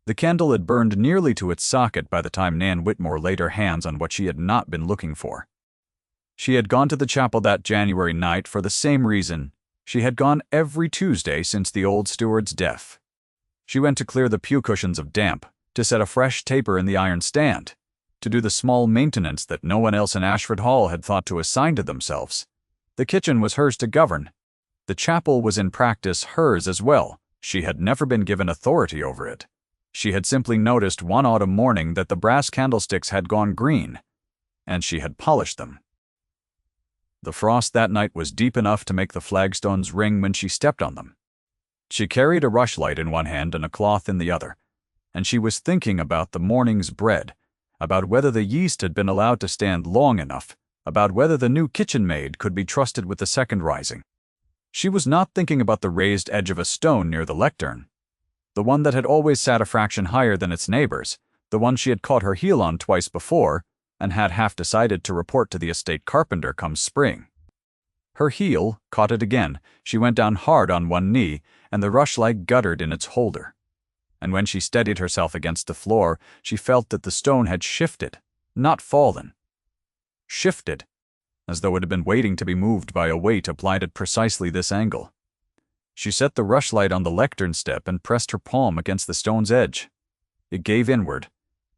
The candle had burned nearly to its socket by the time Nan Whitmore laid her hands on what she had not been looking for. She had gone to the chapel that January night for the same reason she had gone every Tuesday since the old steward's death. She went to clear the pew cushions of damp, to set a fresh taper in the iron stand, to do the small maintenance that no one else in Ashford Hall had thought to assign to themselves. The kitchen was hers to govern. The chapel was in practice hers as well. She had never been given authority over it. She had simply noticed one autumn morning that the brass candlesticks had gone green, and she had polished them. The frost that night was deep enough to make the flagstones ring when she stepped on them. She carried a rushlight in one hand and a cloth in the other, and she was thinking about the morning's bread, about whether the yeast had been allowed to stand long enough, about whether the new kitchen maid could be trusted with the second rising. She was not thinking about the raised edge of a stone near the lectern, the one that had always sat a fraction higher than its neighbors, the one she had caught her heel on twice before, and had half decided to report to the estate carpenter come spring. Her heel caught it again. She went down hard on one knee, and the rushlight guttered in its holder. And when she steadied herself against the floor, she felt that the stone had shifted, not fallen. Shifted, as though it had been waiting to be moved by a weight applied at precisely this angle. She set the rushlight on the lectern step and pressed her palm against the stone's edge. It gave inward,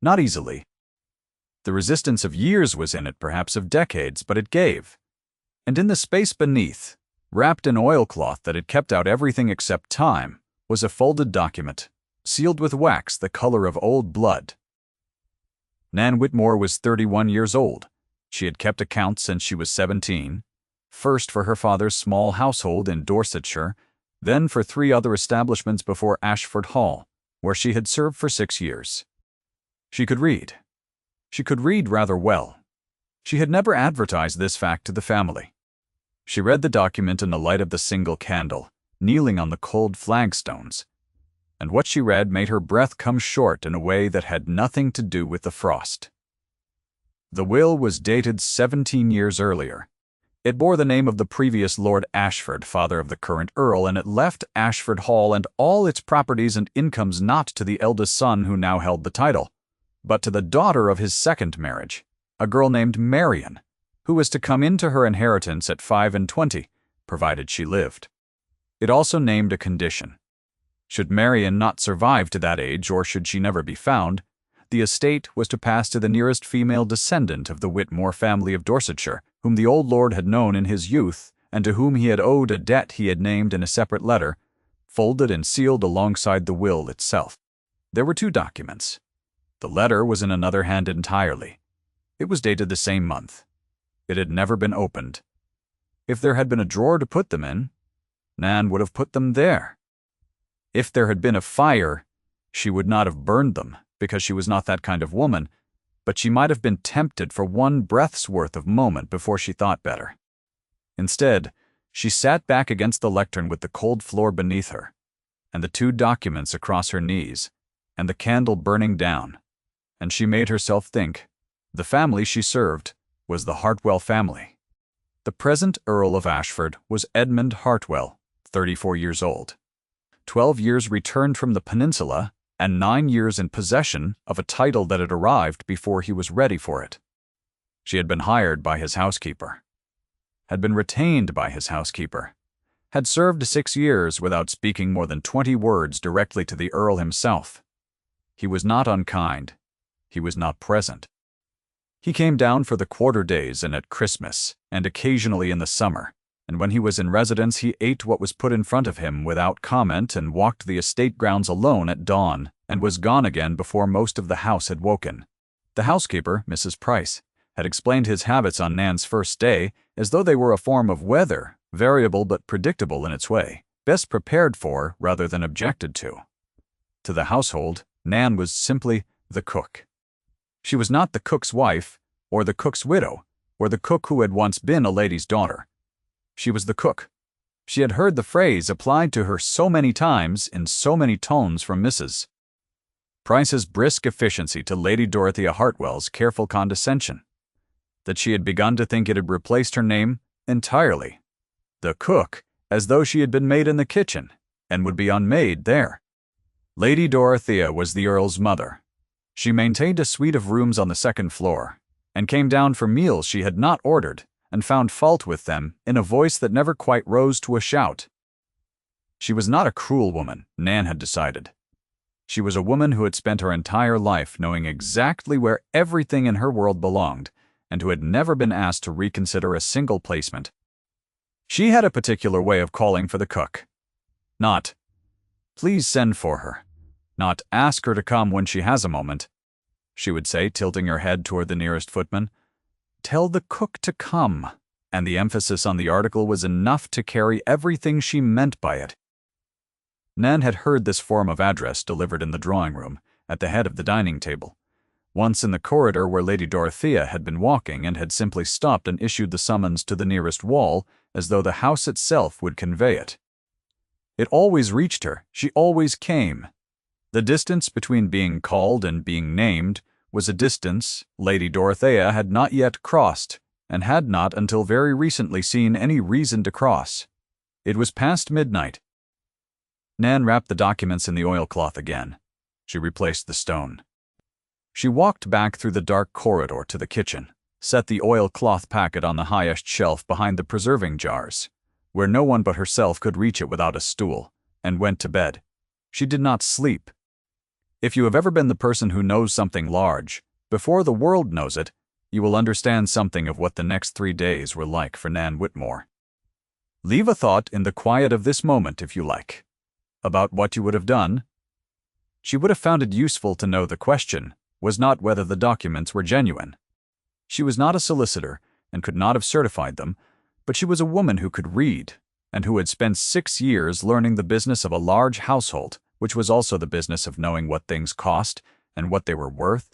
not easily. The resistance of years was in it, perhaps of decades, but it gave. And in the space beneath, wrapped in oilcloth that had kept out everything except time, was a folded document, sealed with wax the color of old blood. Nan Whitmore was 31 years old. She had kept accounts since she was 17, first for her father's small household in Dorsetshire, then for 3 other establishments before Ashford Hall, where she had served for 6 years. She could read. She could read rather well. She had never advertised this fact to the family. She read the document in the light of the single candle, kneeling on the cold flagstones, and what she read made her breath come short in a way that had nothing to do with the frost. The will was dated 17 years earlier. It bore the name of the previous Lord Ashford, father of the current Earl, and it left Ashford Hall and all its properties and incomes not to the eldest son who now held the title, but to the daughter of his second marriage, a girl named Marian, who was to come into her inheritance at 25, provided she lived. It also named a condition. Should Marian not survive to that age, or should she never be found, the estate was to pass to the nearest female descendant of the Whitmore family of Dorsetshire, whom the old lord had known in his youth, and to whom he had owed a debt he had named in a separate letter, folded and sealed alongside the will itself. There were 2 documents. The letter was in another hand entirely. It was dated the same month. It had never been opened. If there had been a drawer to put them in, Nan would have put them there. If there had been a fire, she would not have burned them, because she was not that kind of woman, but she might have been tempted for one breath's worth of moment before she thought better. Instead, she sat back against the lectern with the cold floor beneath her, and the 2 documents across her knees, and the candle burning down, and she made herself think. The family she served was the Hartwell family. The present Earl of Ashford was Edmund Hartwell, 34 years old, 12 years returned from the peninsula, and 9 years in possession of a title that had arrived before he was ready for it. She had been hired by his housekeeper, had been retained by his housekeeper, had served 6 years without speaking more than 20 words directly to the Earl himself. He was not unkind. He was not present. He came down for the quarter days and at Christmas, and occasionally in the summer, and when he was in residence he ate what was put in front of him without comment and walked the estate grounds alone at dawn, and was gone again before most of the house had woken. The housekeeper, Mrs. Price, had explained his habits on Nan's first day as though they were a form of weather, variable but predictable in its way, best prepared for rather than objected to. To the household, Nan was simply the cook. She was not the cook's wife, or the cook's widow, or the cook who had once been a lady's daughter. She was the cook. She had heard the phrase applied to her so many times in so many tones from Mrs. Price's brisk efficiency to Lady Dorothea Hartwell's careful condescension, that she had begun to think it had replaced her name entirely. The cook, as though she had been made in the kitchen, and would be unmade there. Lady Dorothea was the Earl's mother. She maintained a suite of rooms on the second floor, and came down for meals she had not ordered, and found fault with them in a voice that never quite rose to a shout. She was not a cruel woman, Nan had decided. She was a woman who had spent her entire life knowing exactly where everything in her world belonged, and who had never been asked to reconsider a single placement. She had a particular way of calling for the cook. Not, "Please send for her." Not, "Ask her to come when she has a moment." She would say, tilting her head toward the nearest footman, "Tell the cook to come," and the emphasis on the article was enough to carry everything she meant by it. Nan had heard this form of address delivered in the drawing-room, at the head of the dining table, once in the corridor where Lady Dorothea had been walking and had simply stopped and issued the summons to the nearest wall, as though the house itself would convey it. It always reached her, she always came. The distance between being called and being named was a distance Lady Dorothea had not yet crossed, and had not until very recently seen any reason to cross. It was past midnight. Nan wrapped the documents in the oilcloth again. She replaced the stone. She walked back through the dark corridor to the kitchen, set the oilcloth packet on the highest shelf behind the preserving jars, where no one but herself could reach it without a stool, and went to bed. She did not sleep. If you have ever been the person who knows something large, before the world knows it, you will understand something of what the next 3 days were like for Nan Whitmore. Leave a thought in the quiet of this moment if you like. About what you would have done. She would have found it useful to know the question was not whether the documents were genuine. She was not a solicitor and could not have certified them, but she was a woman who could read, and who had spent 6 years learning the business of a large household, which was also the business of knowing what things cost and what they were worth,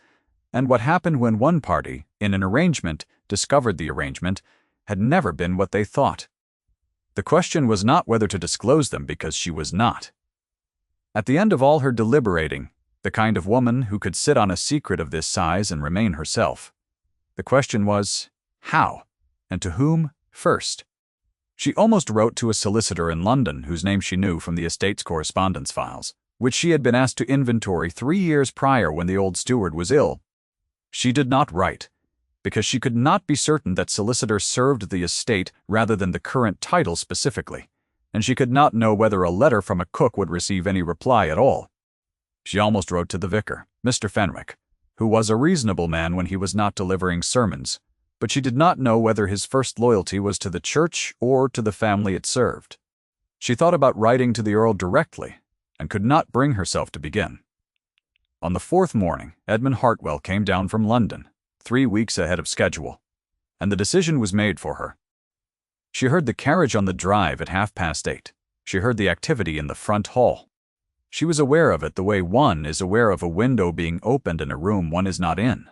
and what happened when one party, in an arrangement, discovered the arrangement had never been what they thought. The question was not whether to disclose them because she was not. At the end of all her deliberating, the kind of woman who could sit on a secret of this size and remain herself. The question was, how, and to whom first? She almost wrote to a solicitor in London whose name she knew from the estate's correspondence files, which she had been asked to inventory 3 years prior when the old steward was ill. She did not write, because she could not be certain that solicitor served the estate rather than the current title specifically, and she could not know whether a letter from a cook would receive any reply at all. She almost wrote to the vicar, Mr. Fenwick, who was a reasonable man when he was not delivering sermons, but she did not know whether his first loyalty was to the church or to the family it served. She thought about writing to the Earl directly, and could not bring herself to begin. On the 4th morning, Edmund Hartwell came down from London, 3 weeks ahead of schedule, and the decision was made for her. She heard the carriage on the drive at 8:30. She heard the activity in the front hall. She was aware of it the way one is aware of a window being opened in a room one is not in.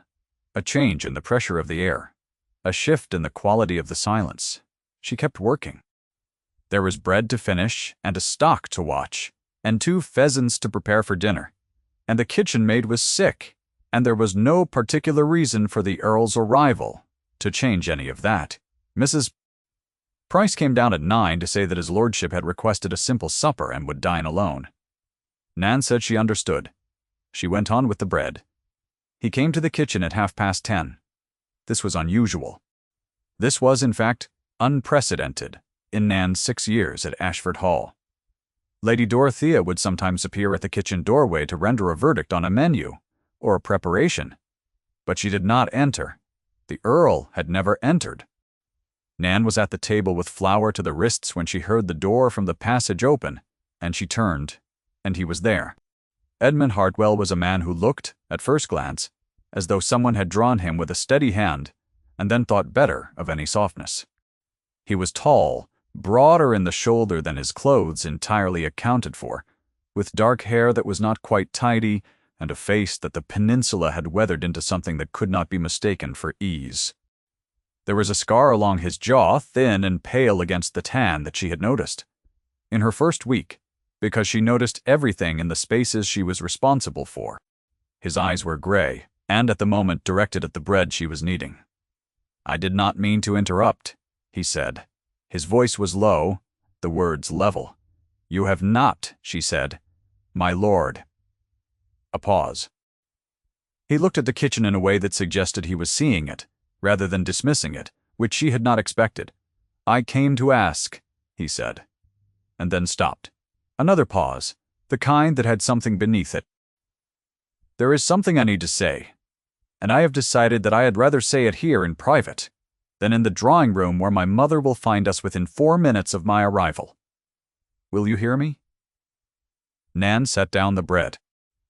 A change in the pressure of the air. A shift in the quality of the silence. She kept working. There was bread to finish, and a stock to watch, and 2 pheasants to prepare for dinner. And the kitchen maid was sick, and there was no particular reason for the Earl's arrival to change any of that. Mrs. Price came down at 9 to say that his lordship had requested a simple supper and would dine alone. Nan said she understood. She went on with the bread. He came to the kitchen at 10:30. This was unusual. This was, in fact, unprecedented in Nan's 6 years at Ashford Hall. Lady Dorothea would sometimes appear at the kitchen doorway to render a verdict on a menu or a preparation, but she did not enter. The Earl had never entered. Nan was at the table with flour to the wrists when she heard the door from the passage open, and she turned, and he was there. Edmund Hartwell was a man who looked, at first glance, as though someone had drawn him with a steady hand and then thought better of any softness. He was tall, broader in the shoulder than his clothes entirely accounted for, with dark hair that was not quite tidy and a face that the peninsula had weathered into something that could not be mistaken for ease. There was a scar along his jaw, thin and pale against the tan that she had noticed. In her first week, because she noticed everything in the spaces she was responsible for. His eyes were gray, and at the moment directed at the bread she was kneading. "I did not mean to interrupt," he said. His voice was low, the words level. "You have not," she said. "My lord, A pause. He looked at the kitchen in a way that suggested he was seeing it, rather than dismissing it, which she had not expected. "I came to ask," he said, and then stopped. Another pause, the kind that had something beneath it. "There is something I need to say, and I have decided that I had rather say it here in private than in the drawing room where my mother will find us within 4 minutes of my arrival. Will you hear me?" Nan set down the bread.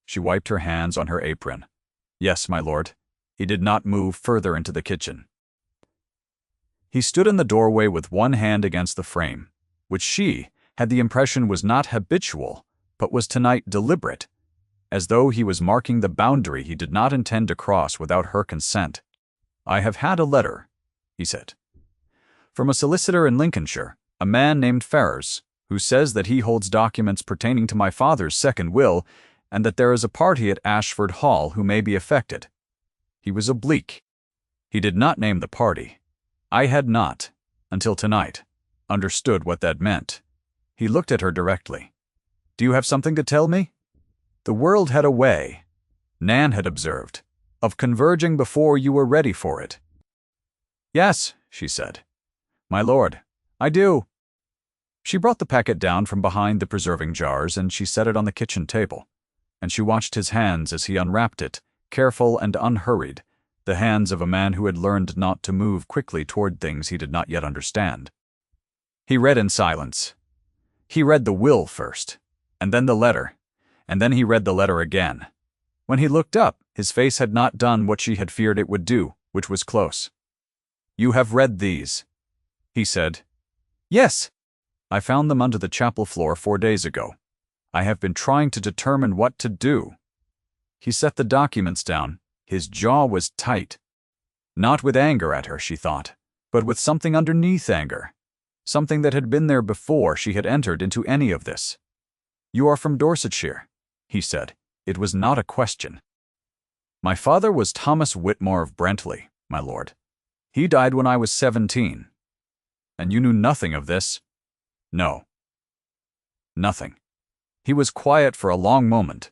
She wiped her hands on her apron. "Yes, my lord." He did not move further into the kitchen. He stood in the doorway with one hand against the frame, which she had the impression was not habitual, but was tonight deliberate, as though he was marking the boundary he did not intend to cross without her consent. "I have had a letter," he said, "from a solicitor in Lincolnshire, a man named Ferrars, who says that he holds documents pertaining to my father's second will, and that there is a party at Ashford Hall who may be affected." He was oblique. He did not name the party. I had not, until tonight, understood what that meant. He looked at her directly. "Do you have something to tell me?" The world had a way, Nan had observed, of converging before you were ready for it. "Yes," she said. "My lord, I do." She brought the packet down from behind the preserving jars, and she set it on the kitchen table, and she watched his hands as he unwrapped it, careful and unhurried, the hands of a man who had learned not to move quickly toward things he did not yet understand. He read in silence. He read the will first, and then the letter, and then he read the letter again. When he looked up, his face had not done what she had feared it would do, which was close. "You have read these," he said. "Yes. I found them under the chapel floor 4 days ago. I have been trying to determine what to do." He set the documents down. His jaw was tight. Not with anger at her, she thought, but with something underneath anger. Something that had been there before she had entered into any of this. "You are from Dorsetshire," he said. It was not a question. "My father was Thomas Whitmore of Brentley, my lord. He died when I was 17. And you knew nothing of this?" "No." "Nothing." He was quiet for a long moment.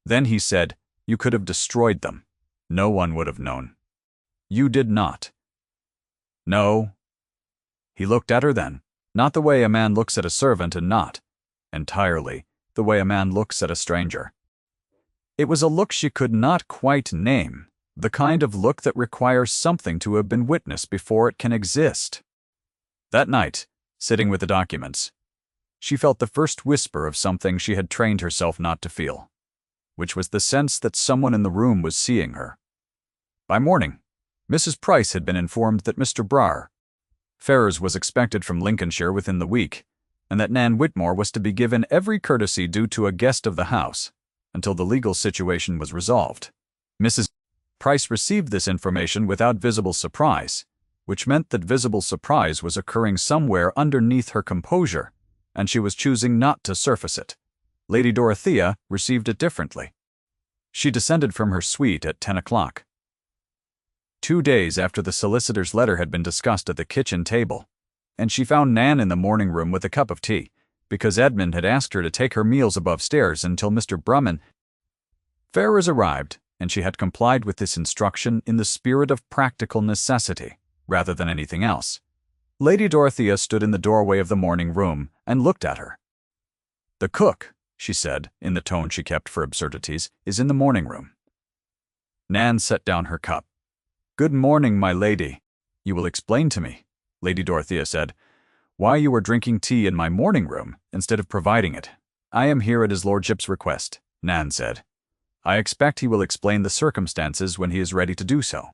Then he said, "You could have destroyed them. No one would have known." "You did not." "No." He looked at her then, not the way a man looks at a servant, and not, entirely, the way a man looks at a stranger. It was a look she could not quite name, the kind of look that requires something to have been witnessed before it can exist. That night, sitting with the documents, she felt the first whisper of something she had trained herself not to feel, which was the sense that someone in the room was seeing her. By morning, Mrs. Price had been informed that Mr. Ferrars was expected from Lincolnshire within the week, and that Nan Whitmore was to be given every courtesy due to a guest of the house, until the legal situation was resolved. Mrs. Price received this information without visible surprise, which meant that visible surprise was occurring somewhere underneath her composure, and she was choosing not to surface it. Lady Dorothea received it differently. She descended from her suite at 10 o'clock. 2 days after the solicitor's letter had been discussed at the kitchen table, and she found Nan in the morning room with a cup of tea, because Edmund had asked her to take her meals above stairs until Mr. Brumman. Ferrars arrived, and she had complied with this instruction in the spirit of practical necessity, rather than anything else. Lady Dorothea stood in the doorway of the morning room and looked at her. "The cook," she said, in the tone she kept for absurdities, "is in the morning room." Nan set down her cup. "Good morning, my lady. You will explain to me," Lady Dorothea said, "why you are drinking tea in my morning room instead of providing it." "I am here at his lordship's request," Nan said. "I expect he will explain the circumstances when he is ready to do so."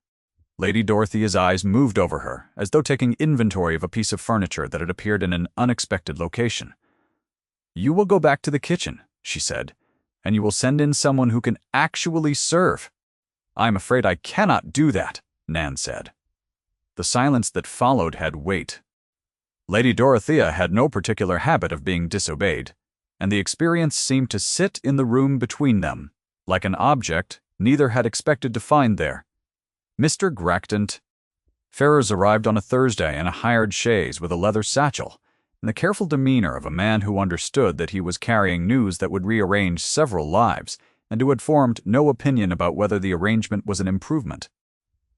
Lady Dorothea's eyes moved over her, as though taking inventory of a piece of furniture that had appeared in an unexpected location. "You will go back to the kitchen," she said, "and you will send in someone who can actually serve." "I am afraid I cannot do that," Nan said. The silence that followed had weight. Lady Dorothea had no particular habit of being disobeyed, and the experience seemed to sit in the room between them, like an object neither had expected to find there. Mr. Gractant. Ferrars arrived on a Thursday in a hired chaise with a leather satchel, and the careful demeanor of a man who understood that he was carrying news that would rearrange several lives, and who had formed no opinion about whether the arrangement was an improvement.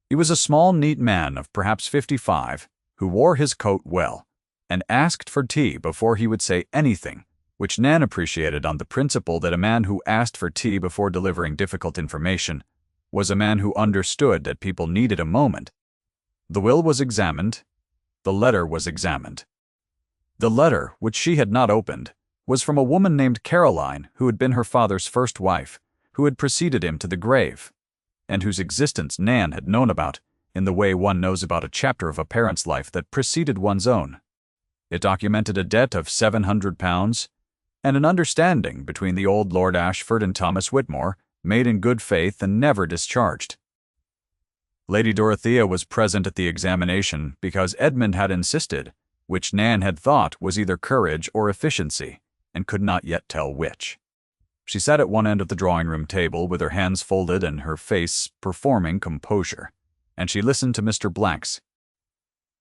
He was a small, neat man of perhaps 55, who wore his coat well, and asked for tea before he would say anything, which Nan appreciated on the principle that a man who asked for tea before delivering difficult information was a man who understood that people needed a moment. The will was examined. The letter was examined. The letter, which she had not opened, was from a woman named Caroline, who had been her father's first wife, who had preceded him to the grave, and whose existence Nan had known about in the way one knows about a chapter of a parent's life that preceded one's own. It documented a debt of £700 and an understanding between the old Lord Ashford and Thomas Whitmore, made in good faith and never discharged. Lady Dorothea was present at the examination because Edmund had insisted, which Nan had thought was either courage or efficiency, and could not yet tell which. She sat at one end of the drawing-room table with her hands folded and her face performing composure, and she listened to Mr. Blanks.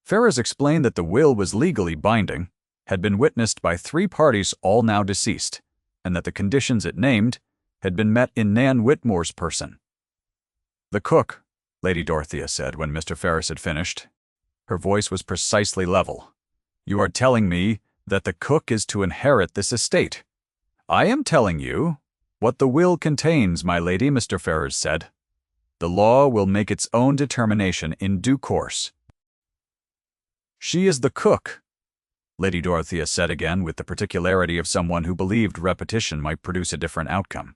Ferrars explained that the will was legally binding, had been witnessed by 3 parties all now deceased, and that the conditions it named had been met in Nan Whitmore's person. "The cook," Lady Dorothea said when Mr. Ferrars had finished. Her voice was precisely level. "You are telling me that the cook is to inherit this estate." "I am telling you what the will contains, my lady," Mr. Ferrars said. "The law will make its own determination in due course." "She is the cook," Lady Dorothea said again with the particularity of someone who believed repetition might produce a different outcome.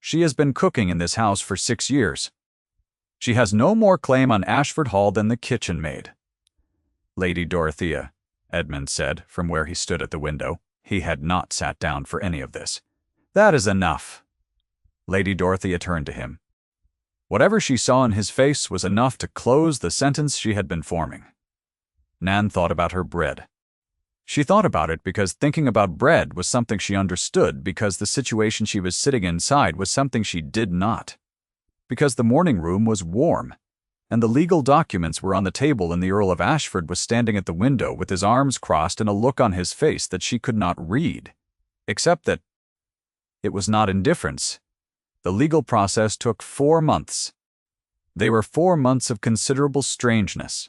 "She has been cooking in this house for 6 years. She has no more claim on Ashford Hall than the kitchen maid." "Lady Dorothea," Edmund said from where he stood at the window. He had not sat down for any of this. "That is enough." Lady Dorothea turned to him. Whatever she saw in his face was enough to close the sentence she had been forming. Nan thought about her bread. She thought about it because thinking about bread was something she understood, because the situation she was sitting inside was something she did not, because the morning room was warm, and the legal documents were on the table, and the Earl of Ashford was standing at the window with his arms crossed and a look on his face that she could not read, except that it was not indifference. The legal process took 4 months. They were 4 months of considerable strangeness,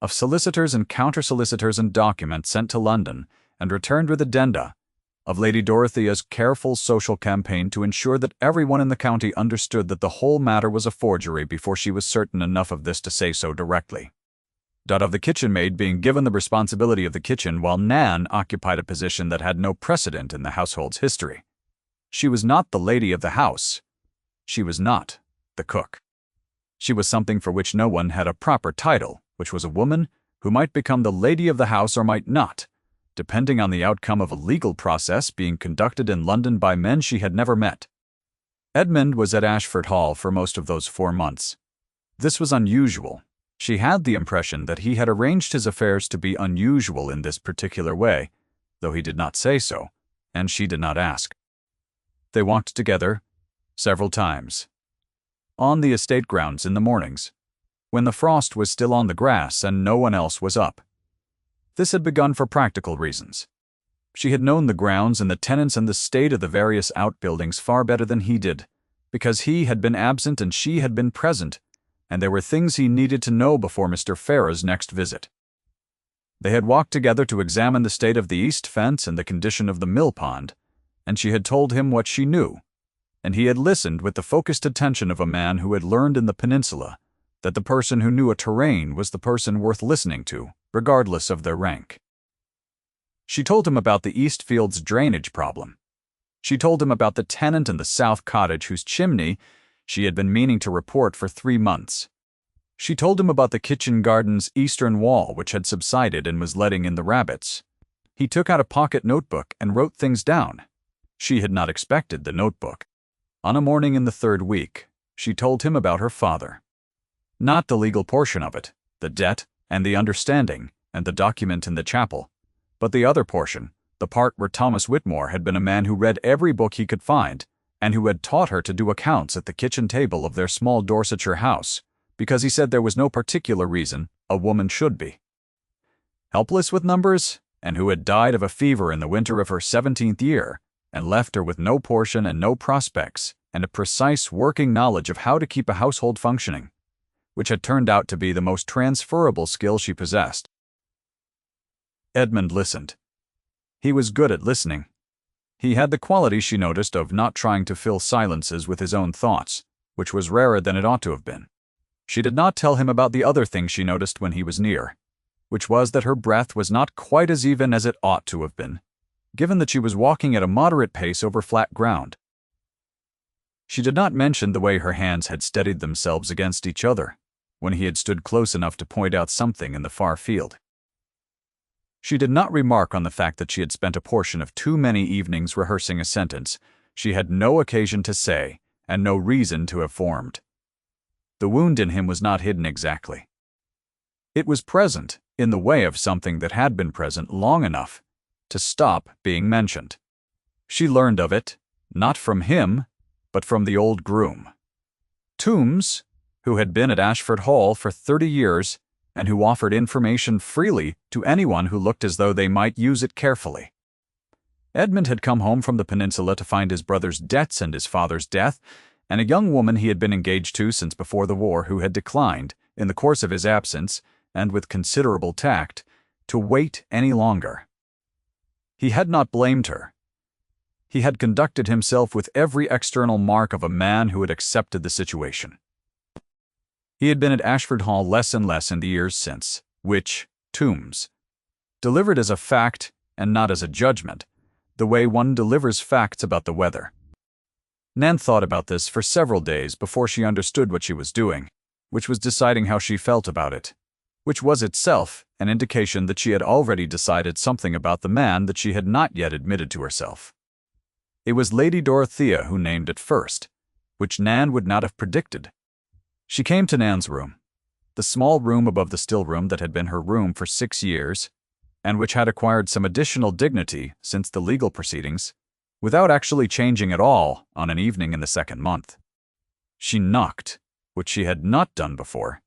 of solicitors and counter-solicitors and documents sent to London and returned with addenda, of Lady Dorothea's careful social campaign to ensure that everyone in the county understood that the whole matter was a forgery before she was certain enough of this to say so directly. Of the kitchen maid being given the responsibility of the kitchen while Nan occupied a position that had no precedent in the household's history. She was not the lady of the house. She was not the cook. She was something for which no one had a proper title, which was a woman who might become the lady of the house or might not, depending on the outcome of a legal process being conducted in London by men she had never met. Edmund was at Ashford Hall for most of those 4 months. This was unusual. She had the impression that he had arranged his affairs to be unusual in this particular way, though he did not say so, and she did not ask. They walked together several times. On the estate grounds in the mornings, when the frost was still on the grass and no one else was up. This had begun for practical reasons. She had known the grounds and the tenants and the state of the various outbuildings far better than he did, because he had been absent and she had been present, and there were things he needed to know before Mr. Ferrars' next visit. They had walked together to examine the state of the east fence and the condition of the mill pond, and she had told him what she knew, and he had listened with the focused attention of a man who had learned in the peninsula that the person who knew a terrain was the person worth listening to, regardless of their rank. She told him about the East Fields drainage problem. She told him about the tenant in the south cottage whose chimney she had been meaning to report for 3 months. She told him about the kitchen garden's eastern wall which had subsided and was letting in the rabbits. He took out a pocket notebook and wrote things down. She had not expected the notebook. On a morning in the 3rd week, she told him about her father. Not the legal portion of it, the debt and the understanding and the document in the chapel, but the other portion, the part where Thomas Whitmore had been a man who read every book he could find and who had taught her to do accounts at the kitchen table of their small Dorsetshire house, because he said there was no particular reason a woman should be. Helpless with numbers, and who had died of a fever in the winter of her 17th year, and left her with no portion and no prospects, and a precise working knowledge of how to keep a household functioning, which had turned out to be the most transferable skill she possessed. Edmund listened. He was good at listening. He had the quality, she noticed, of not trying to fill silences with his own thoughts, which was rarer than it ought to have been. She did not tell him about the other thing she noticed when he was near, which was that her breath was not quite as even as it ought to have been, given that she was walking at a moderate pace over flat ground. She did not mention the way her hands had steadied themselves against each other when he had stood close enough to point out something in the far field. She did not remark on the fact that she had spent a portion of too many evenings rehearsing a sentence she had no occasion to say and no reason to have formed. The wound in him was not hidden exactly. It was present in the way of something that had been present long enough to stop being mentioned. She learned of it, not from him, but from the old groom. Toombs, who had been at Ashford Hall for 30 years, and who offered information freely to anyone who looked as though they might use it carefully. Edmund had come home from the peninsula to find his brother's debts and his father's death, and a young woman he had been engaged to since before the war who had declined, in the course of his absence, and with considerable tact, to wait any longer. He had not blamed her. He had conducted himself with every external mark of a man who had accepted the situation. He had been at Ashford Hall less and less in the years since, which, Toombs, delivered as a fact and not as a judgment, the way one delivers facts about the weather. Nan thought about this for several days before she understood what she was doing, which was deciding how she felt about it, which was itself an indication that she had already decided something about the man that she had not yet admitted to herself. It was Lady Dorothea who named it first, which Nan would not have predicted. She came to Nan's room, the small room above the still room that had been her room for 6 years, and which had acquired some additional dignity since the legal proceedings, without actually changing at all on an evening in the 2nd month. She knocked, which she had not done before.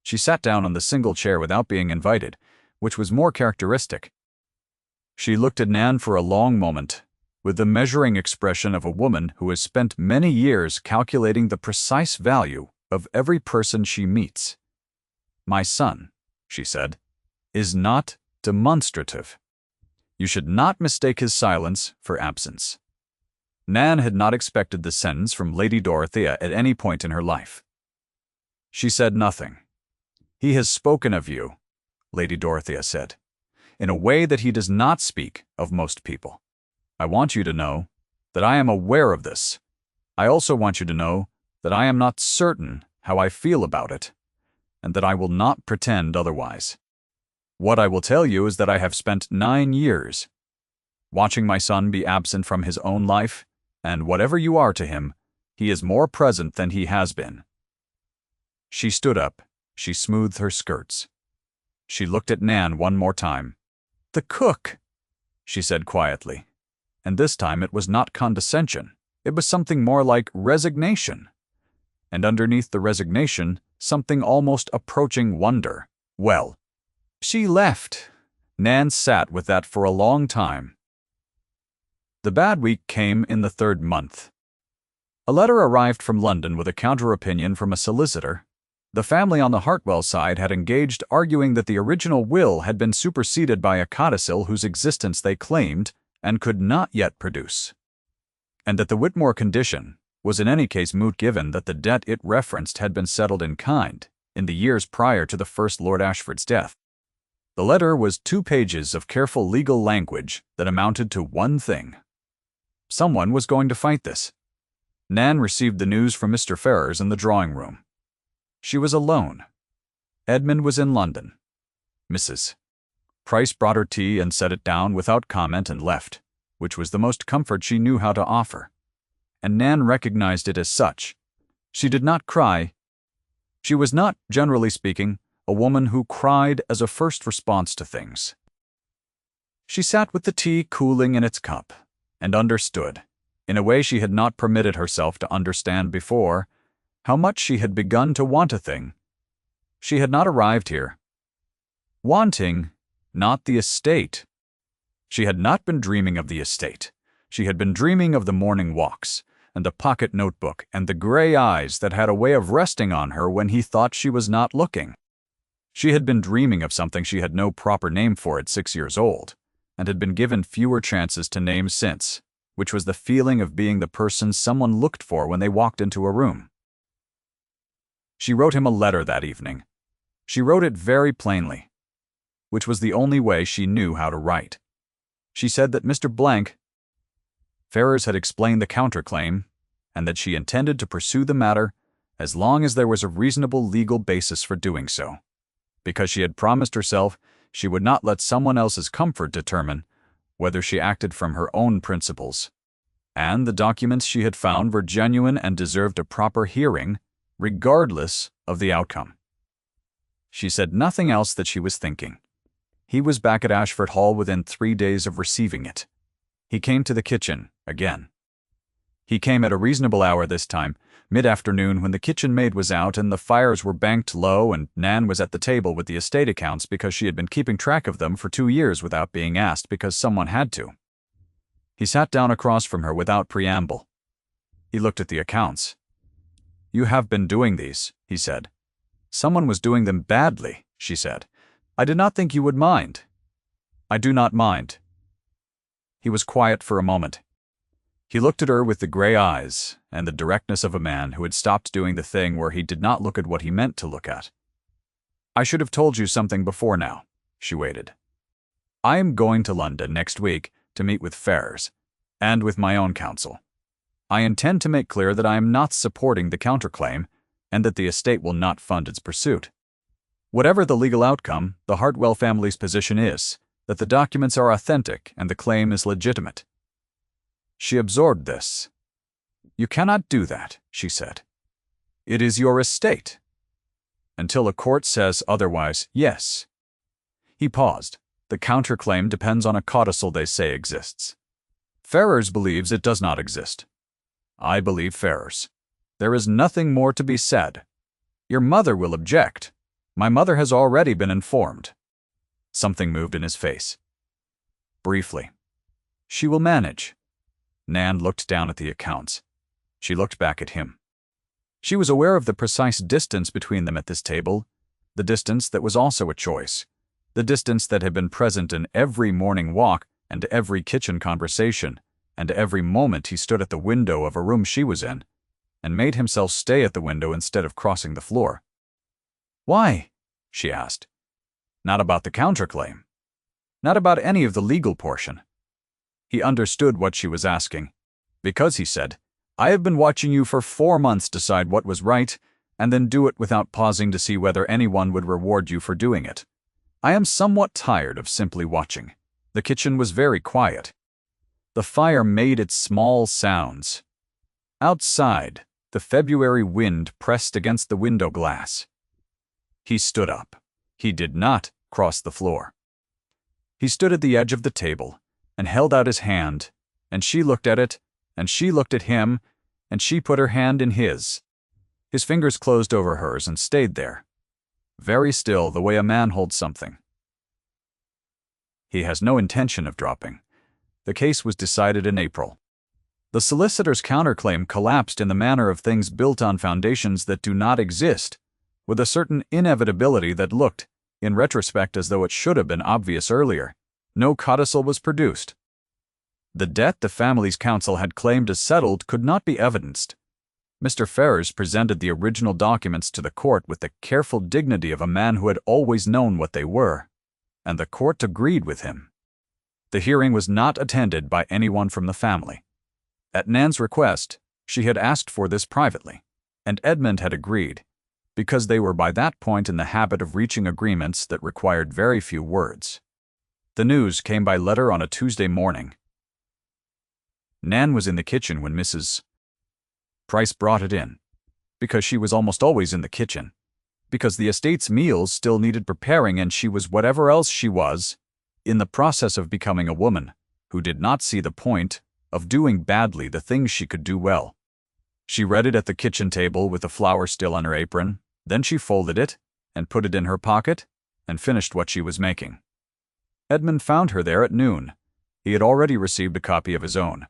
She sat down on the single chair without being invited, which was more characteristic. She looked at Nan for a long moment, with the measuring expression of a woman who has spent many years calculating the precise value of every person she meets. "My son," she said, "is not demonstrative. You should not mistake his silence for absence." Nan had not expected the sentence from Lady Dorothea at any point in her life. She said nothing. "He has spoken of you," Lady Dorothea said, "in a way that he does not speak of most people. I want you to know that I am aware of this. I also want you to know that I am not certain how I feel about it, and that I will not pretend otherwise. What I will tell you is that I have spent 9 years watching my son be absent from his own life, and whatever you are to him, he is more present than he has been." She stood up. She smoothed her skirts. She looked at Nan one more time. "The cook," she said quietly, and this time it was not condescension. It was something more like resignation, and underneath the resignation, something almost approaching wonder. "Well, she left." Nan sat with that for a long time. The bad week came in the 3rd month. A letter arrived from London with a counter-opinion from a solicitor. The family on the Hartwell side had engaged arguing that the original will had been superseded by a codicil whose existence they claimed and could not yet produce, and that the Whitmore condition was in any case moot given that the debt it referenced had been settled in kind in the years prior to the first Lord Ashford's death. The letter was 2 pages of careful legal language that amounted to one thing. Someone was going to fight this. Nan received the news from Mr. Ferrars in the drawing-room. She was alone. Edmund was in London. Mrs. Price brought her tea and set it down without comment and left, which was the most comfort she knew how to offer, and Nan recognized it as such. She did not cry. She was not, generally speaking, a woman who cried as a first response to things. She sat with the tea cooling in its cup, and understood, in a way she had not permitted herself to understand before, how much she had begun to want a thing. She had not arrived here wanting, not the estate. She had not been dreaming of the estate. She had been dreaming of the morning walks, and the pocket notebook, and the gray eyes that had a way of resting on her when he thought she was not looking. She had been dreaming of something she had no proper name for at 6 years old, and had been given fewer chances to name since, which was the feeling of being the person someone looked for when they walked into a room. She wrote him a letter that evening. She wrote it very plainly, which was the only way she knew how to write. She said that Mr. Blank Ferrars had explained the counterclaim, and that she intended to pursue the matter as long as there was a reasonable legal basis for doing so, because she had promised herself she would not let someone else's comfort determine whether she acted from her own principles, and the documents she had found were genuine and deserved a proper hearing, regardless of the outcome. She said nothing else that she was thinking. He was back at Ashford Hall within 3 days of receiving it. He came to the kitchen again. He came at a reasonable hour this time, mid-afternoon, when the kitchen maid was out and the fires were banked low and Nan was at the table with the estate accounts because she had been keeping track of them for 2 years without being asked because someone had to. He sat down across from her without preamble. He looked at the accounts. "You have been doing these," he said. "Someone was doing them badly," she said. "I did not think you would mind." "I do not mind." He was quiet for a moment. He looked at her with the gray eyes and the directness of a man who had stopped doing the thing where he did not look at what he meant to look at. "I should have told you something before now," she waited. "I am going to London next week to meet with Ferrars, and with my own counsel. I intend to make clear that I am not supporting the counterclaim, and that the estate will not fund its pursuit. Whatever the legal outcome, the Hartwell family's position is that the documents are authentic and the claim is legitimate." She absorbed this. "You cannot do that," she said. "It is your estate. Until a court says otherwise, yes." He paused. "The counterclaim depends on a codicil they say exists. Ferrars believes it does not exist. I believe Ferrars. There is nothing more to be said. Your mother will object. My mother has already been informed." Something moved in his face. Briefly. "She will manage." Nan looked down at the accounts. She looked back at him. She was aware of the precise distance between them at this table, the distance that was also a choice, the distance that had been present in every morning walk and every kitchen conversation, and every moment he stood at the window of a room she was in, and made himself stay at the window instead of crossing the floor. "Why?" she asked. "Not about the counterclaim. Not about any of the legal portion." He understood what she was asking. "Because," he said, "I have been watching you for 4 months decide what was right, and then do it without pausing to see whether anyone would reward you for doing it. I am somewhat tired of simply watching." The kitchen was very quiet. The fire made its small sounds. Outside, the February wind pressed against the window glass. He stood up. He did not cross the floor. He stood at the edge of the table and held out his hand, and she looked at it, and she looked at him, and she put her hand in his. His fingers closed over hers and stayed there, very still, the way a man holds something. He has no intention of dropping. The case was decided in April. The solicitor's counterclaim collapsed in the manner of things built on foundations that do not exist, with a certain inevitability that looked, in retrospect, as though it should have been obvious earlier. No codicil was produced. The debt the family's counsel had claimed as settled could not be evidenced. Mr. Ferrars presented the original documents to the court with the careful dignity of a man who had always known what they were, and the court agreed with him. The hearing was not attended by anyone from the family. At Nan's request, she had asked for this privately, and Edmund had agreed, because they were by that point in the habit of reaching agreements that required very few words. The news came by letter on a Tuesday morning. Nan was in the kitchen when Mrs. Price brought it in, because she was almost always in the kitchen, because the estate's meals still needed preparing, and she was whatever else she was, in the process of becoming a woman who did not see the point of doing badly the things she could do well. She read it at the kitchen table with the flour still on her apron, then she folded it and put it in her pocket and finished what she was making. Edmund found her there at noon. He had already received a copy of his own.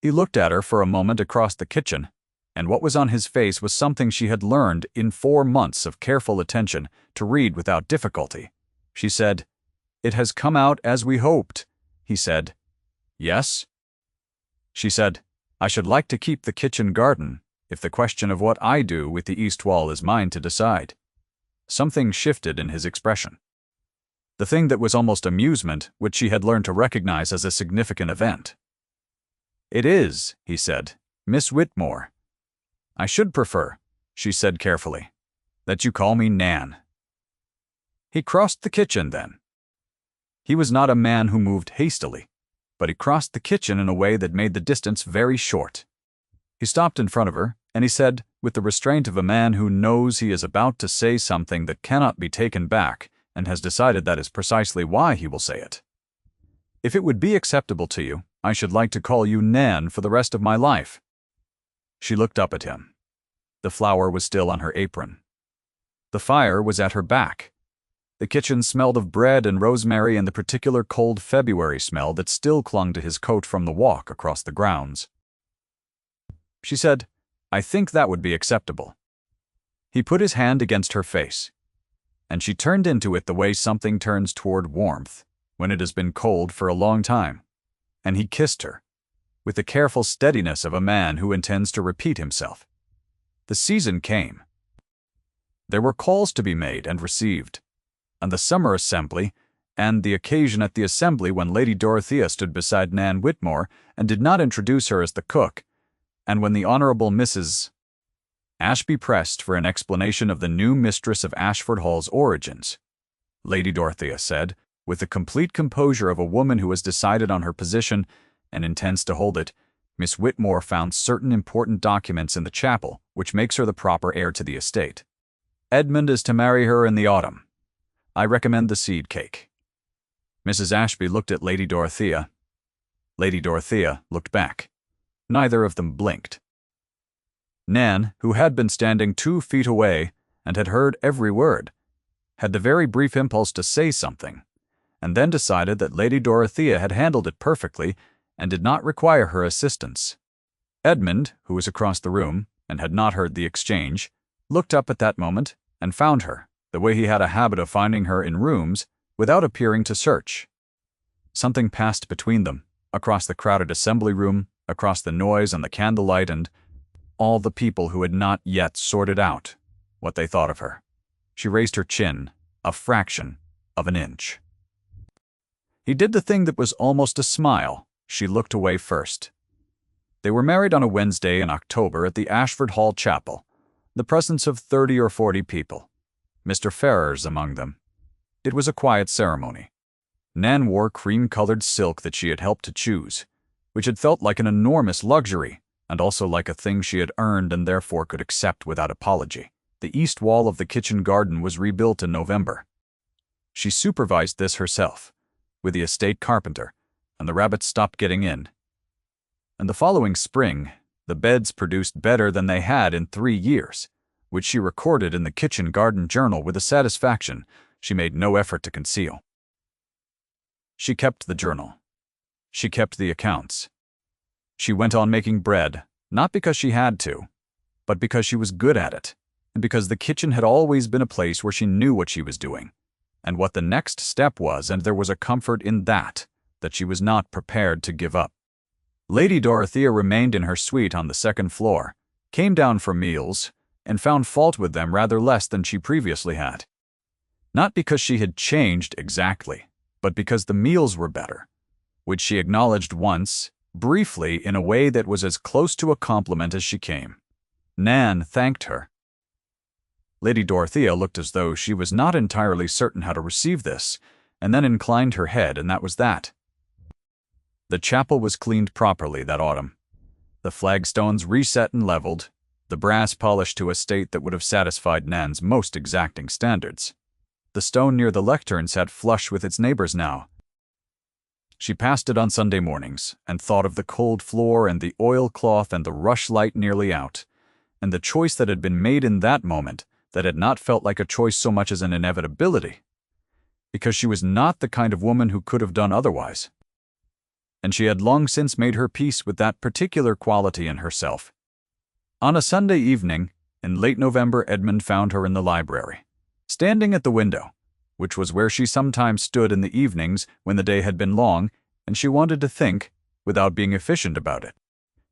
He looked at her for a moment across the kitchen, and what was on his face was something she had learned in 4 months of careful attention to read without difficulty. She said, "It has come out as we hoped." He said, "Yes?" She said, "I should like to keep the kitchen garden, if the question of what I do with the east wall is mine to decide." Something shifted in his expression. The thing that was almost amusement, which she had learned to recognize as a significant event. "It is," he said, "Miss Whitmore. I should prefer," she said carefully, "that you call me Nan." He crossed the kitchen then. He was not a man who moved hastily, but he crossed the kitchen in a way that made the distance very short. He stopped in front of her, and he said, with the restraint of a man who knows he is about to say something that cannot be taken back and has decided that is precisely why he will say it, "If it would be acceptable to you, I should like to call you Nan for the rest of my life." She looked up at him. The flour was still on her apron. The fire was at her back. The kitchen smelled of bread and rosemary and the particular cold February smell that still clung to his coat from the walk across the grounds. She said, "I think that would be acceptable." He put his hand against her face, and she turned into it the way something turns toward warmth when it has been cold for a long time, and he kissed her, with the careful steadiness of a man who intends to repeat himself. The season came. There were calls to be made and received, and the summer assembly, and the occasion at the assembly when Lady Dorothea stood beside Nan Whitmore and did not introduce her as the cook, and when the Honorable Mrs. Ashby pressed for an explanation of the new mistress of Ashford Hall's origins. Lady Dorothea said, with the complete composure of a woman who has decided on her position and intends to hold it, Miss Whitmore found certain important documents in the chapel, which makes her the proper heir to the estate. Edmund is to marry her in the autumn. I recommend the seed cake. Mrs. Ashby looked at Lady Dorothea. Lady Dorothea looked back. Neither of them blinked. Nan, who had been standing 2 feet away and had heard every word, had the very brief impulse to say something, and then decided that Lady Dorothea had handled it perfectly and did not require her assistance. Edmund, who was across the room and had not heard the exchange, looked up at that moment and found her, the way he had a habit of finding her in rooms without appearing to search. Something passed between them, across the crowded assembly room, across the noise and the candlelight and all the people who had not yet sorted out what they thought of her. She raised her chin a fraction of an inch. He did the thing that was almost a smile. She looked away first. They were married on a Wednesday in October at the Ashford Hall Chapel, the presence of 30 or 40 people, Mr. Ferrars among them. It was a quiet ceremony. Nan wore cream-colored silk that she had helped to choose, which had felt like an enormous luxury, and also like a thing she had earned and therefore could accept without apology. The east wall of the kitchen garden was rebuilt in November. She supervised this herself, with the estate carpenter, and the rabbits stopped getting in. And the following spring, the beds produced better than they had in 3 years, which she recorded in the kitchen garden journal with a satisfaction she made no effort to conceal. She kept the journal. She kept the accounts. She went on making bread, not because she had to, but because she was good at it, and because the kitchen had always been a place where she knew what she was doing, and what the next step was, and there was a comfort in that she was not prepared to give up. Lady Dorothea remained in her suite on the 2nd floor, came down for meals, and found fault with them rather less than she previously had. Not because she had changed exactly, but because the meals were better, which she acknowledged once, briefly, in a way that was as close to a compliment as she came. Nan thanked her. Lady Dorothea looked as though she was not entirely certain how to receive this, and then inclined her head, and that was that. The chapel was cleaned properly that autumn. The flagstones reset and leveled, the brass polished to a state that would have satisfied Nan's most exacting standards. The stone near the lectern sat flush with its neighbors now. She passed it on Sunday mornings, and thought of the cold floor and the oilcloth and the rushlight nearly out, and the choice that had been made in that moment that had not felt like a choice so much as an inevitability, because she was not the kind of woman who could have done otherwise. and she had long since made her peace with that particular quality in herself. On a Sunday evening, in late November, Edmund found her in the library, standing at the window, which was where she sometimes stood in the evenings when the day had been long and she wanted to think, without being efficient about it.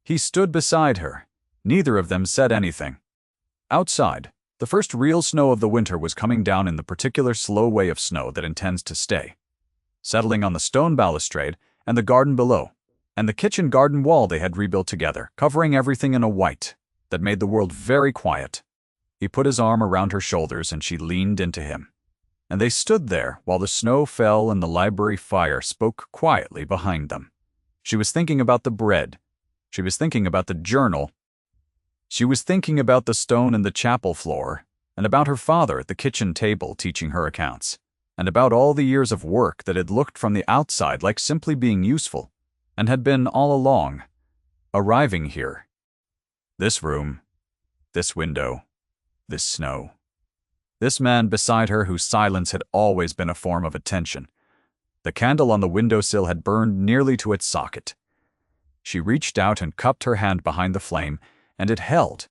He stood beside her. Neither of them said anything. Outside, the first real snow of the winter was coming down in the particular slow way of snow that intends to stay, settling on the stone balustrade and the garden below, and the kitchen garden wall they had rebuilt together, covering everything in a white that made the world very quiet. He put his arm around her shoulders and she leaned into him, and they stood there while the snow fell and the library fire spoke quietly behind them. She was thinking about the bread. She was thinking about the journal. She was thinking about the stone in the chapel floor, and about her father at the kitchen table teaching her accounts, and about all the years of work that had looked from the outside like simply being useful, and had been all along, arriving here. This room, this window, this snow. This man beside her whose silence had always been a form of attention. The candle on the windowsill had burned nearly to its socket. She reached out and cupped her hand behind the flame, and it held,